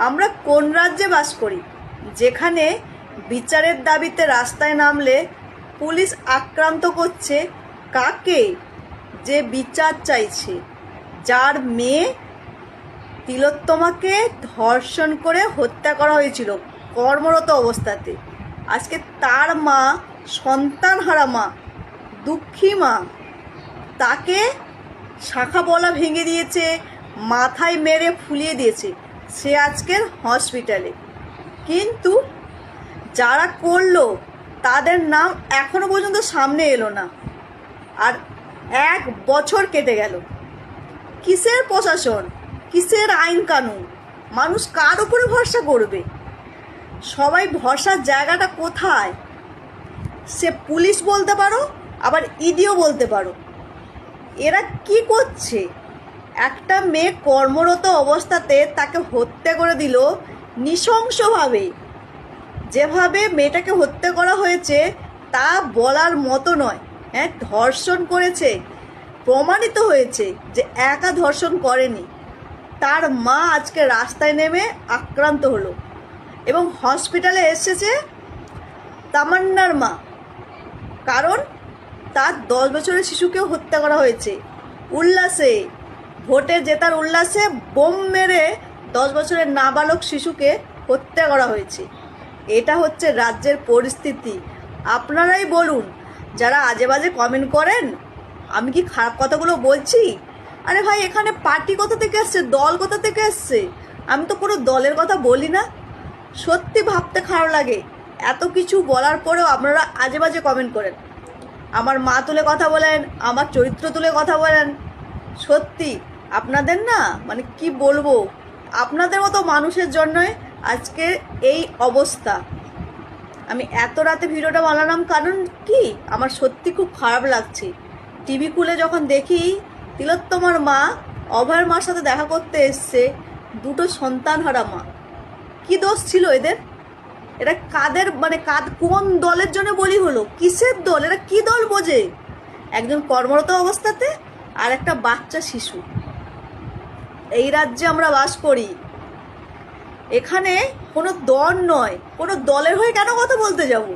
আমরা কোন রাজ্যে বাস করি যেখানে বিচারের দাবিতে রাস্তায় নামলে পুলিশ আক্রান্ত করছে কাকে? যে বিচার চাইছে, যার মেয়ে তিলোত্তমাকে ধর্ষণ করে হত্যা করা হয়েছিল কর্মরত অবস্থাতে। আজকে তার মা, সন্তানহারা মা, দুঃখী মা, তাকে শাখা পলা ভেঙে দিয়েছে, মাথায় মেরে ফুলিয়ে দিয়েছে, সে আজকের হসপিটালে। কিন্তু যারা করলো তাদের নাম এখনো পর্যন্ত সামনে এলো না। আর 1 বছর কেটে গেল। কিসের প্রশাসন, কিসের আইন কানুন? মানুষ কার উপরে ভরসা করবে? সবাই ভরসার জায়গাটা কোথায়? সে পুলিশ বলতে পারো, আবার ইডিও বলতে পারো। এরা কি করছে? একটা মেয়ে কর্মরত অবস্থাতে তাকে হত্যা করে দিল নৃশংসভাবে। যেভাবে মেয়েটাকে হত্যা করা হয়েছে তা বলার মতো নয়। হ্যাঁ, ধর্ষণ করেছে, প্রমাণিত হয়েছে যে একা ধর্ষণ করেনি। তার মা আজকে রাস্তায় নেমে আক্রান্ত হলো এবং হসপিটালে এসেছে তামান্নার মা, কারণ তার 10 বছরের শিশুকেও হত্যা করা হয়েছে। উল্লাসে, ভোটে জেতার উল্লাসে বোম মেরে 10 বছরের নাবালক শিশুকে হত্যা করা হয়েছে। এটা হচ্ছে রাজ্যের পরিস্থিতি। আপনারাই বলুন, যারা আজে বাজে কমেন্ট করেন, আমি কি খারাপ কথাগুলো বলছি? আরে ভাই, এখানে পার্টি কোথা থেকে এসছে, দল কোথা থেকে এসছে? আমি তো কোনো দলের কথা বলি না। সত্যি ভাবতে খারাপ লাগে, এত কিছু বলার পরেও আপনারা আজে বাজে কমেন্ট করেন। আমার মা তুলে কথা বলেন, আমার চরিত্র তুলে কথা বলেন। সত্যি আপনাদের না, মানে কি বলবো, আপনাদের মতো মানুষের জন্যই আজকে এই অবস্থা। আমি এত রাতে ভিডিওটা বানালাম কারণ কি, আমার সত্যি খুব খারাপ লাগছে। টিভি খুলে যখন দেখি তিলোত্তমার মা অভয়ের মার সাথে দেখা করতে এসছে, দুটো সন্তানহারা মা। কি দোষ ছিল এদের? এরা কাদের, মানে কোন দলের জন্য বলি হলো? কিসের দল? এরা কি দল বোঝে? একজন কর্মরত অবস্থাতে আর একটা বাচ্চা শিশু। এই রাজ্যে আমরা বাস করি। এখানে কোনো দল নয়, কোনো দলের হয়ে কেন কথা বলতে যাব?